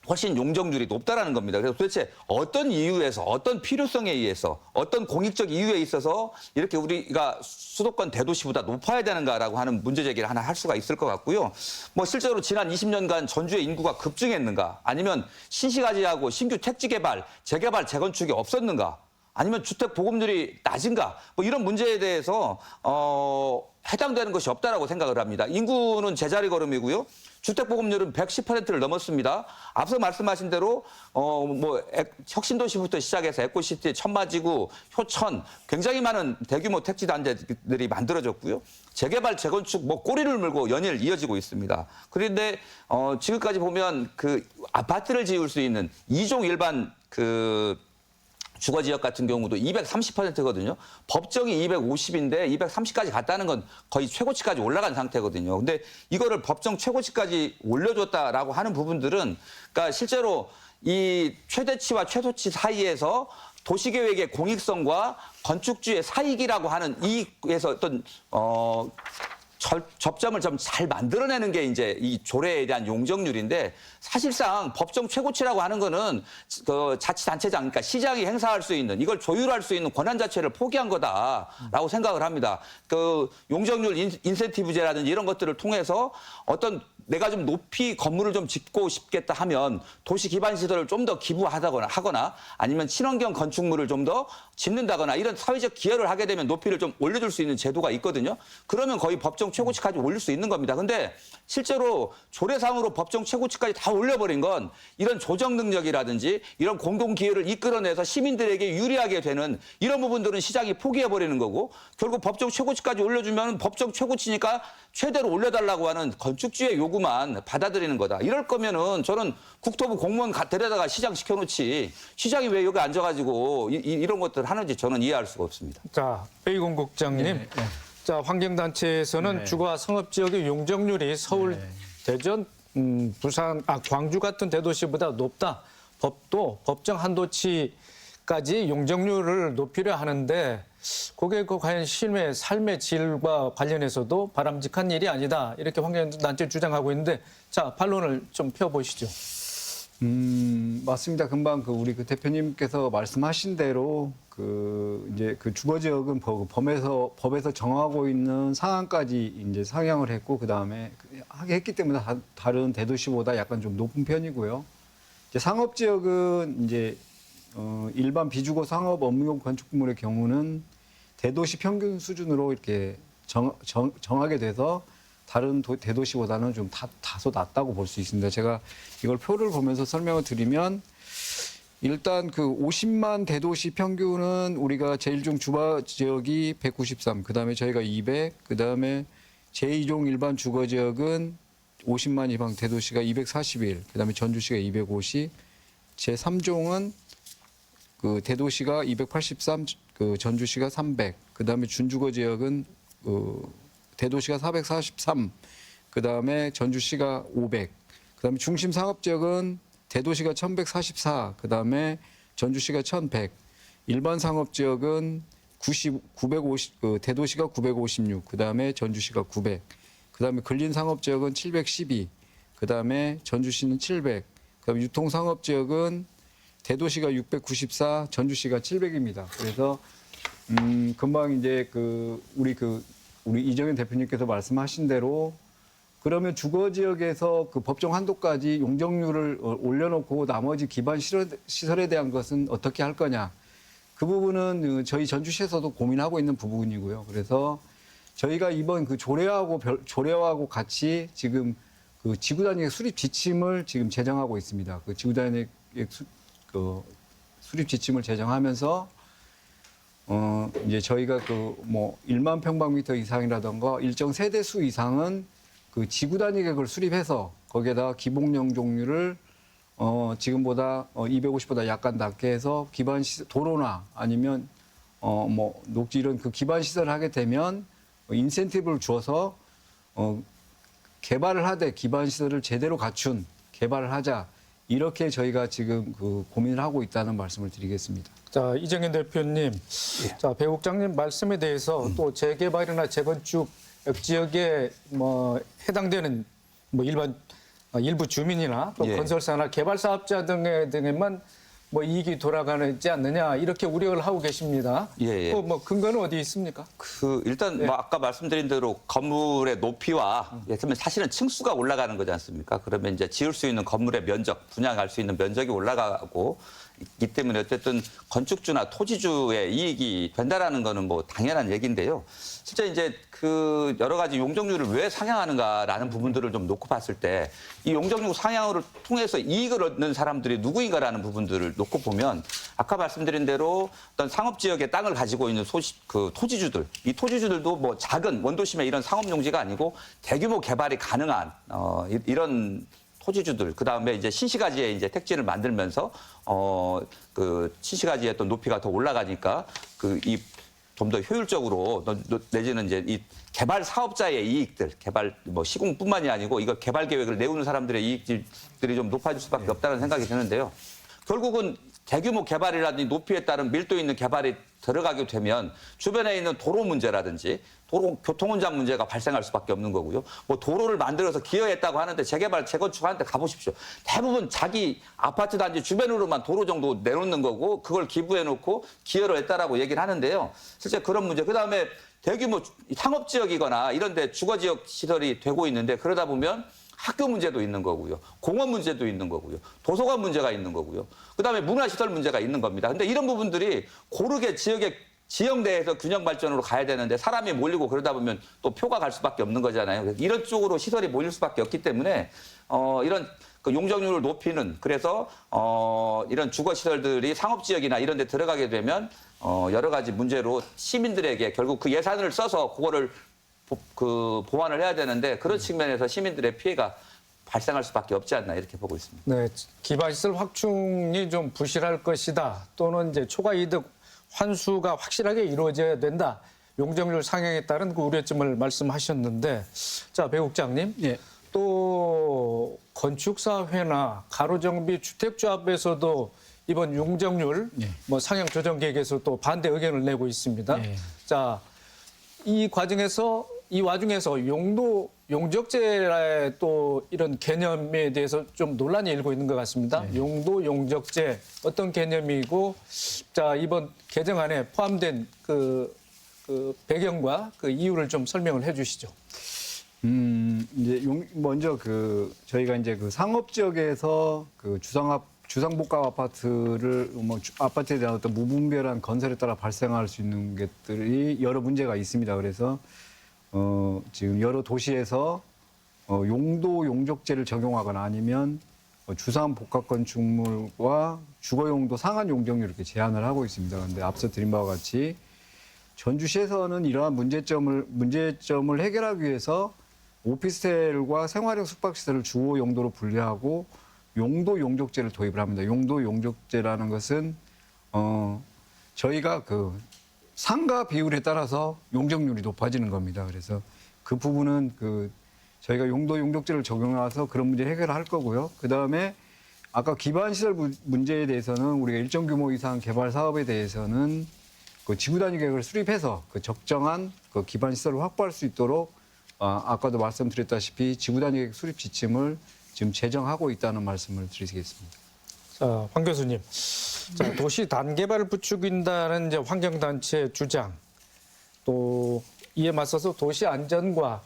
훨씬 용적률이 높다라는 겁니다. 그래서 도대체 어떤 이유에서, 어떤 필요성에 의해서, 어떤 공익적 이유에 있어서 이렇게 우리가 수도권 대도시보다 높아야 되는가라고 하는 문제 제기를 하나 할 수가 있을 것 같고요. 뭐 실제로 지난 20년간 전주의 인구가 급증했는가, 아니면 신시가지하고 신규 택지 개발, 재개발, 재건축이 없었는가, 아니면 주택 보급률이 낮은가, 뭐 이런 문제에 대해서 해당되는 것이 없다라고 생각을 합니다. 인구는 제자리 걸음이고요. 주택 보급률은 110%를 넘었습니다. 앞서 말씀하신 대로 뭐 혁신도시부터 시작해서 에코시티, 천마지구, 효천 굉장히 많은 대규모 택지 단지들이 만들어졌고요. 재개발, 재건축 뭐 꼬리를 물고 연일 이어지고 있습니다. 그런데 지금까지 보면 그 아파트를 지을 수 있는 2종 일반 그 주거지역 같은 경우도 230%거든요. 법정이 250인데 230까지 갔다는 건 거의 최고치까지 올라간 상태거든요. 근데 이거를 법정 최고치까지 올려줬다라고 하는 부분들은 그러니까 실제로 이 최대치와 최소치 사이에서 도시계획의 공익성과 건축주의 사익이라고 하는 이에서 어떤 접점을 좀 잘 만들어내는 게 이제 이 조례에 대한 용적률인데 사실상 법정 최고치라고 하는 거는 그 자치단체장, 그러니까 시장이 행사할 수 있는 이걸 조율할 수 있는 권한 자체를 포기한 거다라고 생각을 합니다. 그 용적률 인센티브제라든지 이런 것들을 통해서 어떤 내가 좀 높이 건물을 좀 짓고 싶겠다 하면 도시 기반 시설을 좀 더 기부하거나 아니면 친환경 건축물을 좀 더 짓는다거나 이런 사회적 기여를 하게 되면 높이를 좀 올려줄 수 있는 제도가 있거든요. 그러면 거의 법정 최고치까지 올릴 수 있는 겁니다. 근데 실제로 조례상으로 법정 최고치까지 다 올려버린 건 이런 조정 능력이라든지 이런 공공 기여를 이끌어내서 시민들에게 유리하게 되는 이런 부분들은 시장이 포기해버리는 거고 결국 법정 최고치까지 올려주면 법정 최고치니까 최대로 올려달라고 하는 건축주의 요구만 받아들이는 거다. 이럴 거면은 저는 국토부 공무원 데려다가 시장 시켜놓지 시장이 왜 여기 앉아가지고 이런 것들 하는지 저는 이해할 수가 없습니다. 자, 베이건 국장님. 자, 환경단체에서는 주거 상업지역의 용적률이 서울, 대전, 부산, 광주 같은 대도시보다 높다. 법도 법정 한도치까지 용적률을 높이려 하는데 그게 과연 시민의 삶의 질과 관련해서도 바람직한 일이 아니다. 이렇게 환경단체 주장하고 있는데 자, 반론을 좀 펴보시죠. 맞습니다. 금방 우리 대표님께서 말씀하신 대로 이제 주거 지역은 법에서 정하고 있는 상한까지 이제 상향을 했고 그다음에 하게 했기 때문에 다른 대도시보다 약간 좀 높은 편이고요. 이제 상업 지역은 이제 일반 비주거 상업 업무용 건축물의 경우는 대도시 평균 수준으로 이렇게 정하게 돼서 다른 대도시보다는 좀 다소 낮다고 볼 수 있습니다. 제가 이걸 표를 보면서 설명을 드리면 일단 50만 대도시 평균은 우리가 제1종 주거 지역이 193, 그다음에 저희가 200, 그다음에 제2종 일반 주거 지역은 50만 이상 대도시가 241, 그다음에 전주시가 250, 제3종은 대도시가 283, 전주시가 300, 그다음에 준주거 지역은 대도시가 443, 그다음에 전주시가 500, 그다음에 중심 상업 지역은 대도시가 1144, 그다음에 전주시가 1100, 일반 상업 지역은 950, 대도시가 956, 그다음에 전주시가 900, 그다음에 근린 상업 지역은 712, 그다음에 전주시는 700, 그다음에 유통 상업 지역은 대도시가 694, 전주시가 700입니다. 그래서 금방 이제 우리 이정현 대표님께서 말씀하신 대로 그러면 주거 지역에서 법정 한도까지 용적률을 올려놓고 나머지 기반 시설에 대한 것은 어떻게 할 거냐. 그 부분은 저희 전주시에서도 고민하고 있는 부분이고요. 그래서 저희가 이번 그 조례하고 같이 지금 그 지구단위의 수립 지침을 지금 제정하고 있습니다. 그 지구단위의 수립 지침을 제정하면서 이제 저희가 그 뭐 1만 평방미터 이상이라던가 일정 세대 수 이상은 그 지구단위 계획을 수립해서 거기에다 기본 용적률을 지금보다 250보다 약간 낮게 해서 기반 시설, 도로나 아니면 뭐 녹지 이런 그 기반 시설을 하게 되면 인센티브를 주어서 개발을 하되 기반 시설을 제대로 갖춘 개발을 하자. 이렇게 저희가 지금 그 고민을 하고 있다는 말씀을 드리겠습니다. 자, 이정현 대표님, 자, 배 국장님 말씀에 대해서 또 재개발이나 재건축 지역에 뭐 해당되는 뭐 일부 주민이나 또 예. 건설사나 개발 사업자 등에만 뭐 이익이 돌아가지 않느냐 이렇게 우려를 하고 계십니다. 예. 뭐 근거는 어디 있습니까? 일단 뭐 아까 말씀드린 대로 건물의 높이와 예를 사실은 층수가 올라가는 거지 않습니까? 그러면 이제 지을 수 있는 건물의 면적, 분양할 수 있는 면적이 올라가고 있기 때문에 어쨌든 건축주나 토지주의 이익이 된다라는 거는 뭐 당연한 얘기인데요. 실제 이제 그 여러 가지 용적률을 왜 상향하는가라는 부분들을 좀 놓고 봤을 때 이 용적률 상향을 통해서 이익을 얻는 사람들이 누구인가라는 부분들을 놓고 보면 아까 말씀드린 대로 어떤 상업지역의 땅을 가지고 있는 토지주들, 이 토지주들도 뭐 작은 원도심의 이런 상업용지가 아니고 대규모 개발이 가능한 이런 토지주들, 그 다음에 이제 신시가지에 이제 택지를 만들면서 그 신시가지의 또 높이가 더 올라가니까 좀 더 효율적으로 내지는 이제 이 개발 사업자의 이익들, 개발 뭐 시공뿐만이 아니고 이거 개발 계획을 내우는 사람들의 이익들이 좀 높아질 수밖에 없다는 생각이 드는데요. 결국은 대규모 개발이라든지 높이에 따른 밀도 있는 개발이 들어가게 되면 주변에 있는 도로 문제라든지 교통운전 문제가 발생할 수밖에 없는 거고요. 뭐 도로를 만들어서 기여했다고 하는데 재개발, 재건축하는데 가보십시오. 대부분 자기 아파트 단지 주변으로만 도로 정도 내놓는 거고 그걸 기부해놓고 기여를 했다라고 얘기를 하는데요. 실제 그런 문제. 그다음에 대규모 상업지역이거나 이런 데 주거지역 시설이 되고 있는데 그러다 보면 학교 문제도 있는 거고요. 공원 문제도 있는 거고요. 도서관 문제가 있는 거고요. 그다음에 문화시설 문제가 있는 겁니다. 근데 이런 부분들이 고르게 지역 내에서 균형 발전으로 가야 되는데 사람이 몰리고 그러다 보면 또 표가 갈 수밖에 없는 거잖아요. 그래서 이런 쪽으로 시설이 몰릴 수밖에 없기 때문에 이런 그 용적률을 높이는 그래서 이런 주거시설들이 상업지역이나 이런 데 들어가게 되면 여러 가지 문제로 시민들에게 결국 그 예산을 써서 그거를 보완을 해야 되는데 그런 측면에서 시민들의 피해가 발생할 수밖에 없지 않나 이렇게 보고 있습니다. 네, 기반시설 확충이 좀 부실할 것이다. 또는 이제 초과 이득 환수가 확실하게 이루어져야 된다. 용적률 상향에 따른 그 우려점을 말씀하셨는데, 자, 배 국장님, 예. 또 건축사회나 가로정비 주택조합에서도 이번 용적률 예. 뭐 상향 조정 계획에서 또 반대 의견을 내고 있습니다. 예. 자, 이 와중에서 용적제의 또 이런 개념에 대해서 좀 논란이 일고 있는 것 같습니다. 네. 용도, 용적제 어떤 개념이고, 자, 이번 개정안에 포함된 그 배경과 그 이유를 좀 설명을 해 주시죠. 이제 먼저 저희가 이제 그 상업 지역에서 그 주상복합 아파트를 아파트에 대한 어떤 무분별한 건설에 따라 발생할 수 있는 것들이 여러 문제가 있습니다. 그래서 지금 여러 도시에서 용도 용적제를 적용하거나 아니면 주상복합 건축물과 주거용도 상한 용적률 이렇게 제한을 하고 있습니다. 그런데 앞서 드린 바와 같이 전주시에서는 이러한 문제점을 해결하기 위해서 오피스텔과 생활형 숙박시설을 주거 용도로 분리하고 용도 용적제를 도입을 합니다. 용도 용적제라는 것은 저희가 그 상가 비율에 따라서 용적률이 높아지는 겁니다. 그래서 그 부분은 저희가 용도 용적제를 적용해서 그런 문제 해결할 거고요. 그 다음에 아까 기반 시설 문제에 대해서는 우리가 일정 규모 이상 개발 사업에 대해서는 그 지구 단위 계획을 수립해서 그 적정한 그 기반 시설을 확보할 수 있도록 아까도 말씀드렸다시피 지구 단위 계획 수립 지침을 지금 제정하고 있다는 말씀을 드리겠습니다. 자, 황 교수님. 자, 도시 단개발을 부추긴다는 이제 환경단체의 주장, 또 이에 맞서서 도시 안전과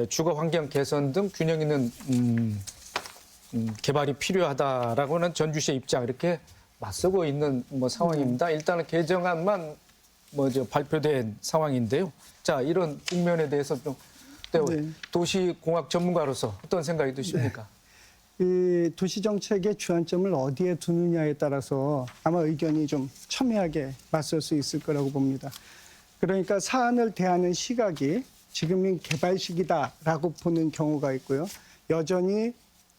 주거 환경 개선 등 균형 있는 개발이 필요하다라고는 전주시의 입장 이렇게 맞서고 있는 뭐 상황입니다. 일단은 개정안만 발표된 상황인데요. 자, 이런 국면에 대해서 좀 네. 도시공학 전문가로서 어떤 생각이 드십니까? 이 도시정책의 주안점을 어디에 두느냐에 따라서 아마 의견이 좀 첨예하게 맞설 수 있을 거라고 봅니다. 그러니까 사안을 대하는 시각이 지금은 개발 시기다라고 보는 경우가 있고요. 여전히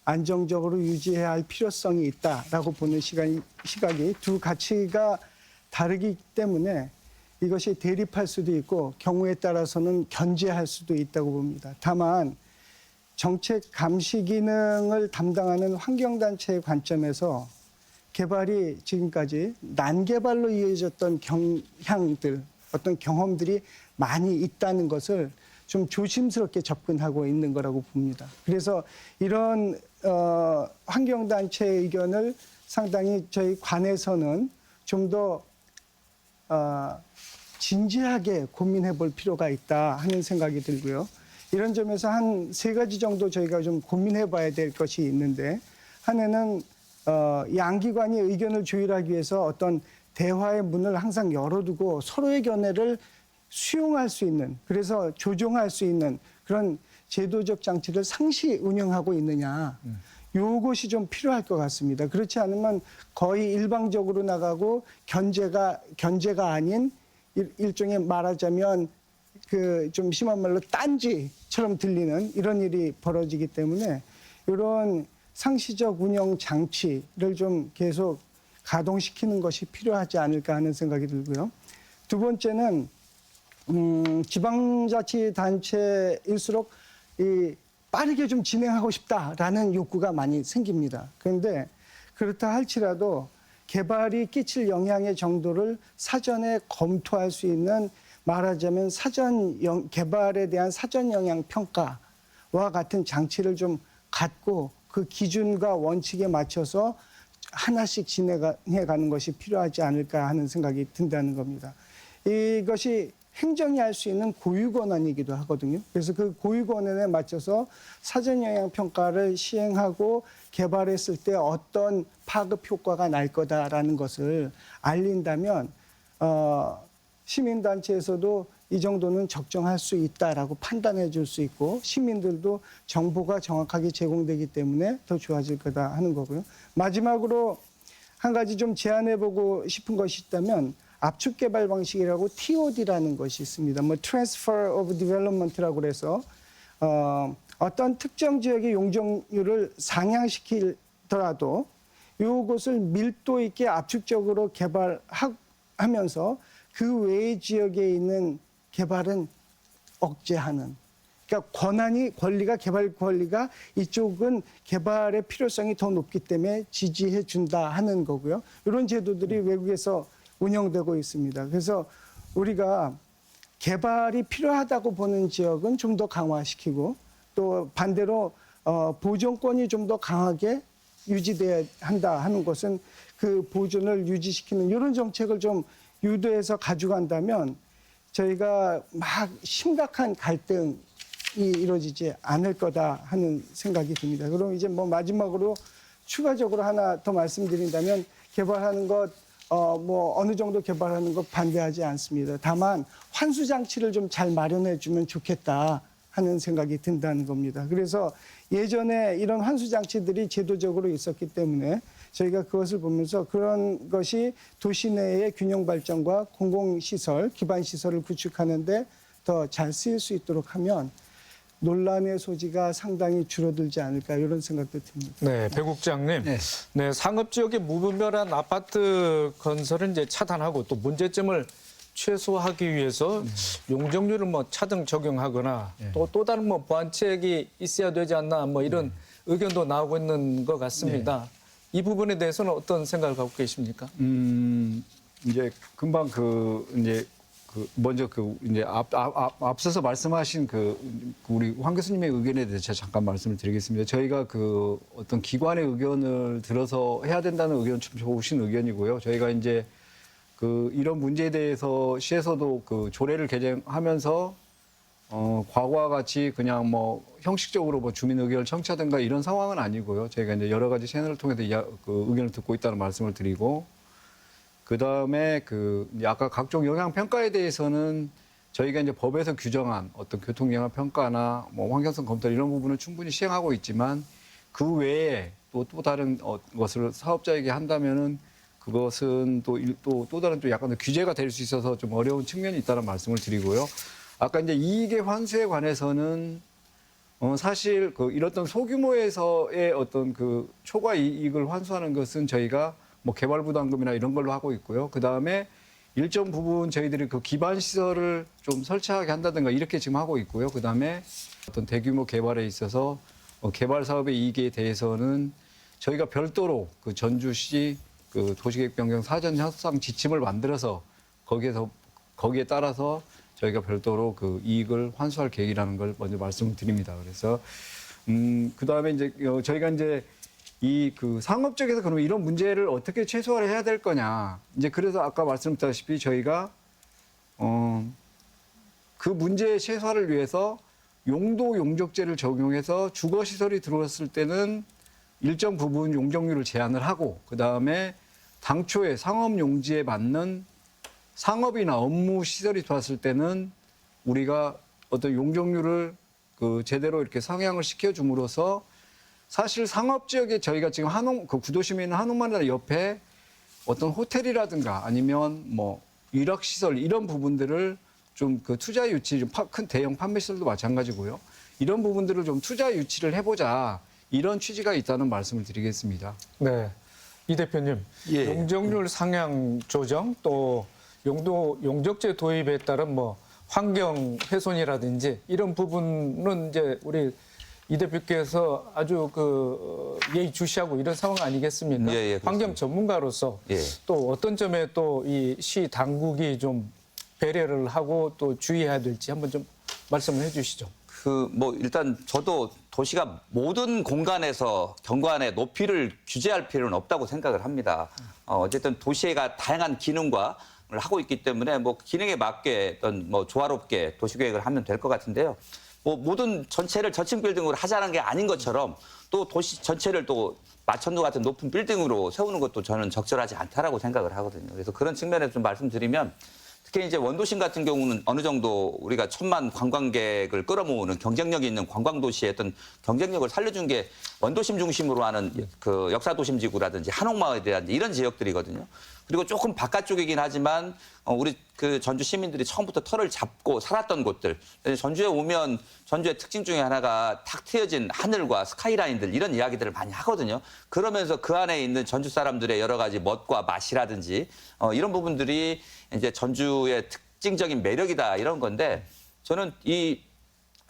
안정적으로 유지해야 할 필요성이 있다라고 보는 시각이 두 가치가 다르기 때문에 이것이 대립할 수도 있고 경우에 따라서는 견제할 수도 있다고 봅니다. 다만 정책 감시 기능을 담당하는 환경단체의 관점에서 개발이 지금까지 난개발로 이어졌던 경향들, 어떤 경험들이 많이 있다는 것을 좀 조심스럽게 접근하고 있는 거라고 봅니다. 그래서 이런 환경단체의 의견을 상당히 저희 관에서는 좀 더 진지하게 고민해 볼 필요가 있다 하는 생각이 들고요. 이런 점에서 한 3가지 정도 저희가 좀 고민해 봐야 될 것이 있는데, 하나는 양기관이 의견을 조율하기 위해서 어떤 대화의 문을 항상 열어두고 서로의 견해를 수용할 수 있는, 그래서 조정할 수 있는 그런 제도적 장치를 상시 운영하고 있느냐. 요것이 좀 필요할 것 같습니다. 그렇지 않으면 거의 일방적으로 나가고 견제가 아닌 일종의 말하자면 그 좀 심한 말로 딴지처럼 들리는 이런 일이 벌어지기 때문에 이런 상시적 운영 장치를 좀 계속 가동시키는 것이 필요하지 않을까 하는 생각이 들고요. 두 번째는 지방자치단체일수록 빠르게 좀 진행하고 싶다라는 욕구가 많이 생깁니다. 그런데 그렇다 할지라도 개발이 끼칠 영향의 정도를 사전에 검토할 수 있는, 말하자면 개발에 대한 사전 영향 평가와 같은 장치를 좀 갖고 그 기준과 원칙에 맞춰서 하나씩 진행해 가는 것이 필요하지 않을까 하는 생각이 든다는 겁니다. 이것이 행정이 할 수 있는 고유 권한이기도 하거든요. 그래서 그 고유 권한에 맞춰서 사전 영향 평가를 시행하고 개발했을 때 어떤 파급 효과가 날 거다라는 것을 알린다면 시민단체에서도 이 정도는 적정할 수 있다라고 판단해 줄 수 있고, 시민들도 정보가 정확하게 제공되기 때문에 더 좋아질 거다 하는 거고요. 마지막으로 한 가지 좀 제안해 보고 싶은 것이 있다면, 압축 개발 방식이라고 TOD라는 것이 있습니다. Transfer of Development라고 그래서 어떤 특정 지역의 용적률을 상향시키더라도 이것을 밀도 있게 압축적으로 개발하면서 그 외의 지역에 있는 개발은 억제하는. 그러니까 개발 권리가 이쪽은 개발의 필요성이 더 높기 때문에 지지해 준다 하는 거고요. 이런 제도들이 외국에서 운영되고 있습니다. 그래서 우리가 개발이 필요하다고 보는 지역은 좀 더 강화시키고, 또 반대로 보존권이 좀 더 강하게 유지돼야 한다 하는 것은 그 보존을 유지시키는 이런 정책을 좀 유도해서 가져간다면 저희가 막 심각한 갈등이 이루어지지 않을 거다 하는 생각이 듭니다. 그럼 이제 마지막으로 추가적으로 하나 더 말씀드린다면, 개발하는 것 어느 정도 개발하는 것 반대하지 않습니다. 다만 환수 장치를 좀 잘 마련해 주면 좋겠다 하는 생각이 든다는 겁니다. 그래서 예전에 이런 환수 장치들이 제도적으로 있었기 때문에 저희가 그것을 보면서 그런 것이 도시 내의 균형 발전과 공공시설, 기반 시설을 구축하는 데 더 잘 쓰일 수 있도록 하면 논란의 소지가 상당히 줄어들지 않을까, 이런 생각도 듭니다. 네, 배 국장님. 네, 상업 지역의 무분별한 아파트 건설을 이제 차단하고 또 문제점을 최소화하기 위해서 용적률을 차등 적용하거나 또 다른 보완책이 있어야 되지 않나 이런 의견도 나오고 있는 것 같습니다. 이 부분에 대해서는 어떤 생각을 갖고 계십니까? 이제 금방 먼저 이제 앞서서 말씀하신 우리 황 교수님의 의견에 대해서 잠깐 말씀을 드리겠습니다. 저희가 어떤 기관의 의견을 들어서 해야 된다는 의견은 참 좋으신 의견이고요. 저희가 이제 이런 문제에 대해서 시에서도 조례를 개정하면서 과거와 같이 그냥 형식적으로 주민 의견을 청취하든가 이런 상황은 아니고요. 저희가 이제 여러 가지 채널을 통해서 의견을 듣고 있다는 말씀을 드리고, 그다음에 아까 각종 영향 평가에 대해서는 저희가 이제 법에서 규정한 어떤 교통 영향 평가나 뭐 환경성 검토 이런 부분을 충분히 시행하고 있지만 그 외에 또 다른 것을 사업자에게 한다면은 그것은 또 다른 또 약간 규제가 될 수 있어서 좀 어려운 측면이 있다는 말씀을 드리고요. 아까 이제 이익의 환수에 관해서는 사실 이렇던 소규모에서의 어떤 초과 이익을 환수하는 것은 저희가 뭐 개발부담금이나 이런 걸로 하고 있고요. 그 다음에 일정 부분 저희들이 기반 시설을 좀 설치하게 한다든가 이렇게 지금 하고 있고요. 그 다음에 어떤 대규모 개발에 있어서 개발 사업의 이익에 대해서는 저희가 별도로 전주시 도시계획 변경 사전 협상 지침을 만들어서 거기에 따라서 저희가 별도로 이익을 환수할 계획이라는 걸 먼저 말씀을 드립니다. 그래서 그 다음에 이제 저희가 이제 상업 쪽에서 그럼 이런 문제를 어떻게 최소화를 해야 될 거냐. 이제 그래서 아까 말씀드렸다시피 저희가 그 문제의 최소화를 위해서 용도 용적제를 적용해서 주거 시설이 들어왔을 때는 일정 부분 용적률을 제한을 하고 그 다음에 당초에 상업 용지에 맞는 상업이나 업무 시설이 들어왔을 때는 우리가 어떤 용적률을 제대로 이렇게 상향을 시켜줌으로써 사실 상업 지역에 저희가 지금 구도심에 있는 한옥마을 옆에 어떤 호텔이라든가 아니면 뭐 일학시설 이런 부분들을 좀 투자 유치, 큰 대형 판매시설도 마찬가지고요. 이런 부분들을 좀 투자 유치를 해보자. 이런 취지가 있다는 말씀을 드리겠습니다. 네. 이 대표님, 예. 용적률 상향 조정 또 용적제 도입에 따른 뭐 환경 훼손이라든지 이런 부분은 이제 우리 이 대표께서 아주 예의주시하고 이런 상황 아니겠습니까? 예, 예, 환경 전문가로서 예. 또 어떤 점에 또 이 시 당국이 좀 배려를 하고 또 주의해야 될지 한번 좀 말씀을 해주시죠. 일단 저도 도시가 모든 공간에서 경관의 높이를 규제할 필요는 없다고 생각을 합니다. 어쨌든 도시가 다양한 기능과 하고 있기 때문에 뭐 기능에 맞게 어떤 뭐 조화롭게 도시계획을 하면 될 것 같은데요. 뭐 모든 전체를 저층 빌딩으로 하자는 게 아닌 것처럼 또 도시 전체를 또 마천루 같은 높은 빌딩으로 세우는 것도 저는 적절하지 않다라고 생각을 하거든요. 그래서 그런 측면에서 좀 말씀드리면 특히 이제 원도심 같은 경우는 어느 정도 우리가 1,000만 관광객을 끌어모으는 경쟁력이 있는 관광도시의 어떤 경쟁력을 살려준 게 원도심 중심으로 하는 역사도심지구라든지 한옥마을이라든지 이런 지역들이거든요. 그리고 조금 바깥쪽이긴 하지만 우리 전주 시민들이 처음부터 터를 잡고 살았던 곳들. 전주에 오면 전주의 특징 중에 하나가 탁 트여진 하늘과 스카이라인들 이런 이야기들을 많이 하거든요. 그러면서 그 안에 있는 전주 사람들의 여러 가지 멋과 맛이라든지 이런 부분들이 이제 전주의 특징적인 매력이다 이런 건데 저는 이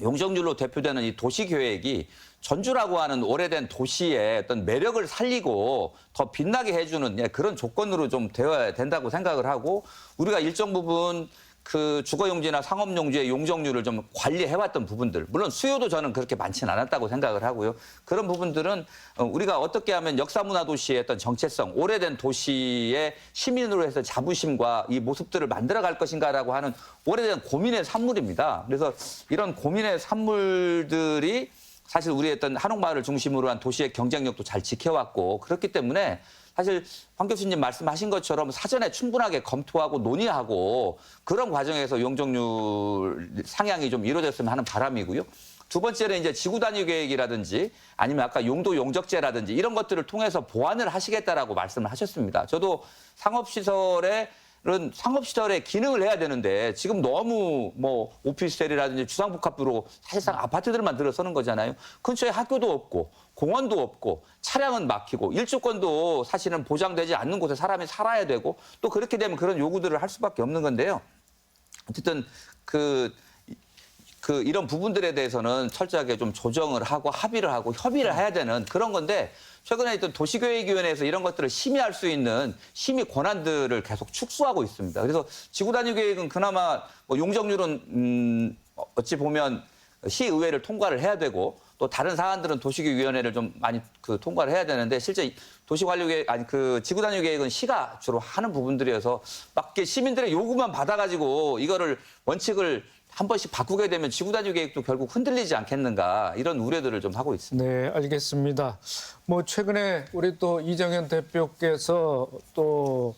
용적률로 대표되는 이 도시계획이 전주라고 하는 오래된 도시의 어떤 매력을 살리고 더 빛나게 해주는 그런 조건으로 좀 되어야 된다고 생각을 하고 우리가 일정 부분 주거용지나 상업용지의 용적률을 좀 관리해왔던 부분들 물론 수요도 저는 그렇게 많지는 않았다고 생각을 하고요. 그런 부분들은 우리가 어떻게 하면 역사문화도시의 어떤 정체성 오래된 도시의 시민으로 해서 자부심과 이 모습들을 만들어갈 것인가라고 하는 오래된 고민의 산물입니다. 그래서 이런 고민의 산물들이 사실 우리의 어떤 한옥마을을 중심으로 한 도시의 경쟁력도 잘 지켜왔고 그렇기 때문에 사실 황 교수님 말씀하신 것처럼 사전에 충분하게 검토하고 논의하고 그런 과정에서 용적률 상향이 좀 이루어졌으면 하는 바람이고요. 두 번째는 이제 지구 단위 계획이라든지 아니면 아까 용도 용적제라든지 이런 것들을 통해서 보완을 하시겠다라고 말씀을 하셨습니다. 저도 상업시설의 기능을 해야 되는데 지금 너무 뭐 오피스텔이라든지 주상복합부로 사실상 아파트들만 들어서는 거잖아요. 근처에 학교도 없고 공원도 없고 차량은 막히고 일주권도 사실은 보장되지 않는 곳에 사람이 살아야 되고 또 그렇게 되면 그런 요구들을 할 수밖에 없는 건데요. 어쨌든 이런 부분들에 대해서는 철저하게 좀 조정을 하고 합의를 하고 협의를 해야 되는 그런 건데 최근에 있던 도시계획위원회에서 이런 것들을 심의할 수 있는 심의 권한들을 계속 축소하고 있습니다. 그래서 지구단위 계획은 그나마 용적률은 어찌 보면 시의회를 통과를 해야 되고 또 다른 사안들은 도시계획위원회를 좀 많이 통과를 해야 되는데 실제 지구단위 계획은 시가 주로 하는 부분들이어서 막 시민들의 요구만 받아가지고 이거를 원칙을 한 번씩 바꾸게 되면 지구단위 계획도 결국 흔들리지 않겠는가 이런 우려들을 좀 하고 있습니다. 네, 알겠습니다. 뭐 최근에 우리 또 이정현 대표께서 또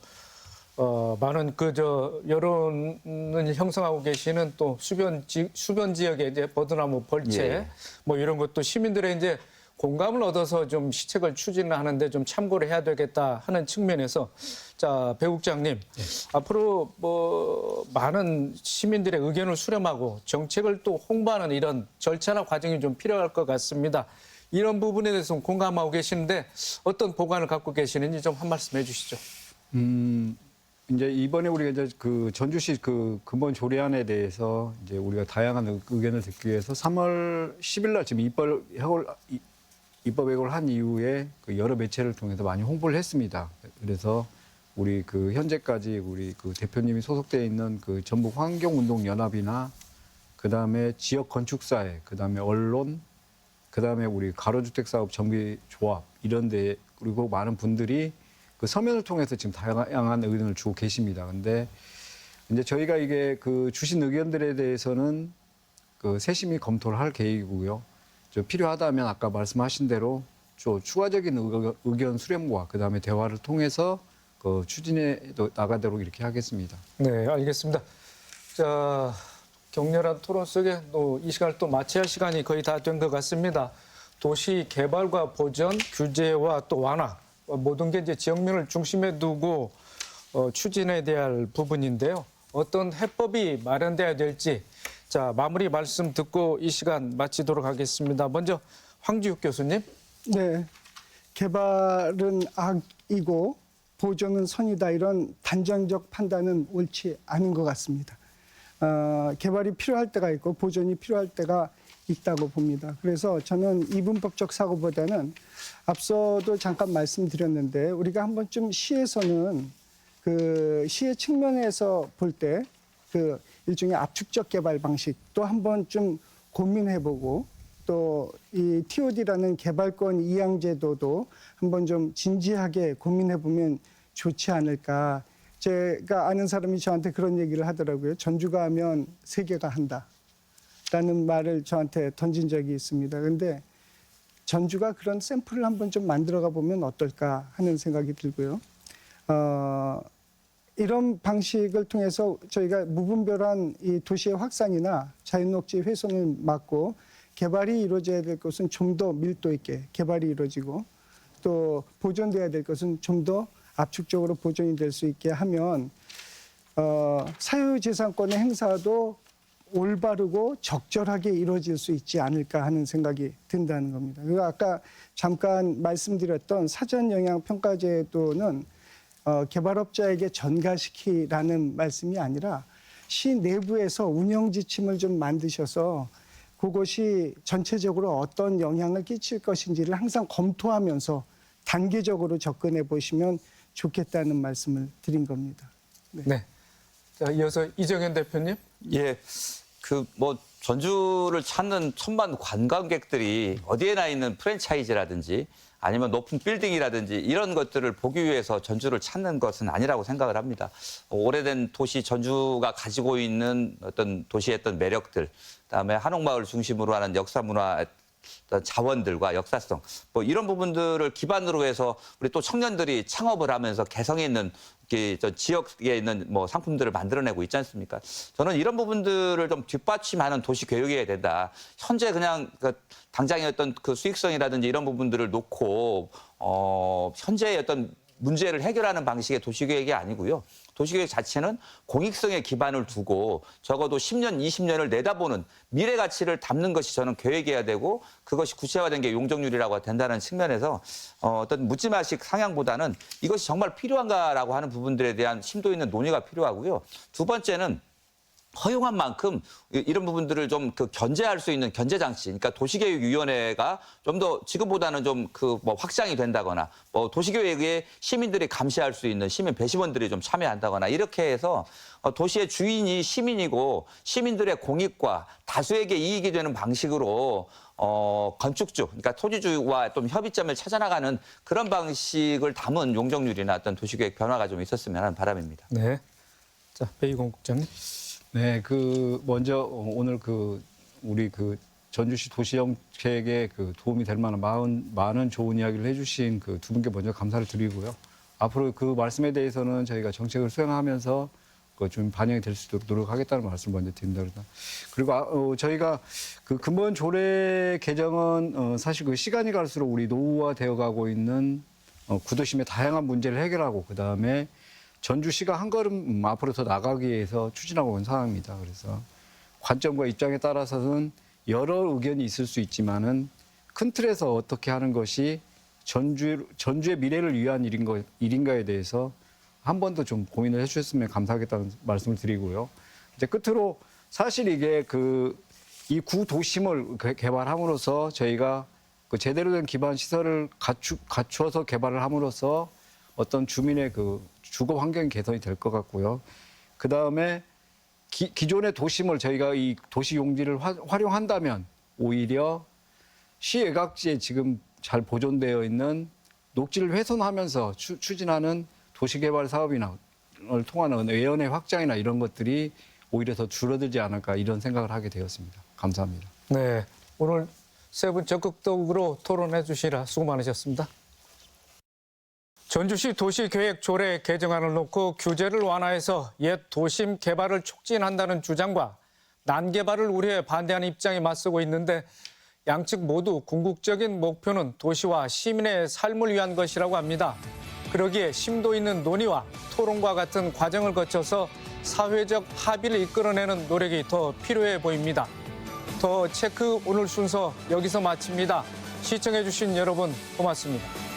많은 여론을 형성하고 계시는 또 수변 지역의 이제 버드나무 벌채 예. 뭐 이런 것도 시민들의 이제 공감을 얻어서 좀 시책을 추진을 하는데 좀 참고를 해야 되겠다 하는 측면에서 자, 배 국장님 앞으로 뭐 많은 시민들의 의견을 수렴하고 정책을 또 홍보하는 이런 절차나 과정이 좀 필요할 것 같습니다. 이런 부분에 대해서 공감하고 계시는데 어떤 보관을 갖고 계시는지 좀 한 말씀 해주시죠. 이제 이번에 우리가 이제 그 전주시 그 근본 조례안에 대해서 이제 우리가 다양한 의견을 듣기 위해서 3월 10일 날 지금 입법액을 한 이후에 그 여러 매체를 통해서 많이 홍보를 했습니다. 그래서 우리 그 현재까지 우리 그 대표님이 소속돼 있는 그 전북 환경운동연합이나 그다음에 지역 건축사회, 그다음에 언론, 그다음에 우리 가로주택사업 정비조합 이런 데 그리고 많은 분들이 그 서면을 통해서 지금 다양한 의견을 주고 계십니다. 근데 이제 저희가 이게 그 주신 의견들에 대해서는 그 세심히 검토를 할 계획이고요. 필요하다면 아까 말씀하신 대로 추가적인 의견 수렴과 그다음에 대화를 통해서 그 추진해 나가도록 이렇게 하겠습니다. 네, 알겠습니다. 자, 격렬한 토론 속에 또 이 시간을 또 마쳐야 할 시간이 거의 다 된 것 같습니다. 도시 개발과 보전, 규제와 또 완화 모든 게 이제 지역민을 중심에 두고 추진해야 될 부분인데요. 어떤 해법이 마련돼야 될지 자, 마무리 말씀 듣고 이 시간 마치도록 하겠습니다. 먼저 황지욱 교수님. 네, 개발은 악이고 보존은 선이다 이런 단정적 판단은 옳지 않은 것 같습니다. 개발이 필요할 때가 있고 보존이 필요할 때가 있다고 봅니다. 그래서 저는 이분법적 사고보다는 앞서도 잠깐 말씀드렸는데 우리가 한 번쯤 시에서는 그 시의 측면에서 볼 때 그 일종의 압축적 개발 방식도 한 번쯤 고민해보고 또 이 TOD라는 개발권 이양 제도도 한번 좀 진지하게 고민해보면 좋지 않을까. 제가 아는 사람이 저한테 그런 얘기를 하더라고요. 전주가 하면 세계가 한다. 라는 말을 저한테 던진 적이 있습니다. 그런데 전주가 그런 샘플을 한번 좀 만들어가 보면 어떨까 하는 생각이 들고요. 이런 방식을 통해서 저희가 무분별한 이 도시의 확산이나 자연녹지 훼손을 막고 개발이 이루어져야 될 것은 좀 더 밀도 있게 개발이 이루어지고 또 보존돼야 될 것은 좀 더 압축적으로 보존이 될 수 있게 하면 사유재산권의 행사도 올바르고 적절하게 이루어질 수 있지 않을까 하는 생각이 든다는 겁니다. 그리고 아까 잠깐 말씀드렸던 사전영향평가제도는 개발업자에게 전가시키라는 말씀이 아니라 시 내부에서 운영 지침을 좀 만드셔서 그것이 전체적으로 어떤 영향을 끼칠 것인지를 항상 검토하면서 단계적으로 접근해 보시면 좋겠다는 말씀을 드린 겁니다. 네. 네. 자, 이어서 이정현 대표님. 예, 그 뭐 전주를 찾는 천만 관광객들이 어디에나 있는 프랜차이즈라든지 아니면 높은 빌딩이라든지 이런 것들을 보기 위해서 전주를 찾는 것은 아니라고 생각을 합니다. 오래된 도시 전주가 가지고 있는 어떤 도시의 어떤 매력들, 그다음에 한옥마을 중심으로 하는 역사 문화 자원들과 역사성 뭐 이런 부분들을 기반으로 해서 우리 또 청년들이 창업을 하면서 개성 있는 저 지역에 있는 뭐 상품들을 만들어내고 있지 않습니까? 저는 이런 부분들을 좀 뒷받침하는 도시 교육이어야 된다. 현재 그냥 그 당장의 어떤 그 수익성이라든지 이런 부분들을 놓고 현재의 어떤 문제를 해결하는 방식의 도시계획이 아니고요. 도시계획 자체는 공익성에 기반을 두고 적어도 10년, 20년을 내다보는 미래 가치를 담는 것이 저는 계획이어야 되고 그것이 구체화된 게 용적률이라고 된다는 측면에서 어떤 묻지마식 상향보다는 이것이 정말 필요한가라고 하는 부분들에 대한 심도 있는 논의가 필요하고요. 두 번째는 허용한 만큼 이런 부분들을 좀 그 견제할 수 있는 견제 장치, 그러니까 도시계획위원회가 좀 더 지금보다는 좀 그 뭐 확장이 된다거나, 뭐 도시계획에 시민들이 감시할 수 있는 시민 배심원들이 좀 참여한다거나 이렇게 해서 도시의 주인이 시민이고 시민들의 공익과 다수에게 이익이 되는 방식으로 건축주, 그러니까 토지주와 좀 협의점을 찾아나가는 그런 방식을 담은 용적률이나 어떤 도시계획 변화가 좀 있었으면 하는 바람입니다. 네. 자, 배희공 국장님. 네, 그 먼저 오늘 그 우리 그 전주시 도시정책에 그 도움이 될 만한 많은 좋은 이야기를 해주신 그 두 분께 먼저 감사를 드리고요. 앞으로 그 말씀에 대해서는 저희가 정책을 수행하면서 좀 반영이 될 수 있도록 노력하겠다는 말씀을 먼저 드립니다. 그리고 저희가 그 근본 조례 개정은 사실 그 시간이 갈수록 우리 노후화되어 가고 있는 구도심의 다양한 문제를 해결하고 그다음에 전주시가 한 걸음 앞으로 더 나가기 위해서 추진하고 온 상황입니다. 그래서 관점과 입장에 따라서는 여러 의견이 있을 수 있지만은 큰 틀에서 어떻게 하는 것이 전주의 미래를 위한 일인가에 대해서 한 번 더 좀 고민을 해주셨으면 감사하겠다는 말씀을 드리고요. 이제 끝으로 사실 이게 이 구도심을 개발함으로써 저희가 그 제대로 된 기반 시설을 갖추어서 개발을 함으로써 어떤 주민의 그 주거 환경 개선이 될 것 같고요. 그 다음에 기존의 도심을 저희가 이 도시 용지를 활용한다면 오히려 시외곽지에 지금 잘 보존되어 있는 녹지를 훼손하면서 추진하는 도시개발 사업을 통한 외연의 확장이나 이런 것들이 오히려 더 줄어들지 않을까 이런 생각을 하게 되었습니다. 감사합니다. 네, 오늘 세 분 적극적으로 토론해 주시라 수고 많으셨습니다. 전주시 도시계획 조례 개정안을 놓고 규제를 완화해서 옛 도심 개발을 촉진한다는 주장과 난개발을 우려해 반대하는 입장이 맞서고 있는데 양측 모두 궁극적인 목표는 도시와 시민의 삶을 위한 것이라고 합니다. 그러기에 심도 있는 논의와 토론과 같은 과정을 거쳐서 사회적 합의를 이끌어내는 노력이 더 필요해 보입니다. 더 체크 오늘 순서 여기서 마칩니다. 시청해주신 여러분 고맙습니다.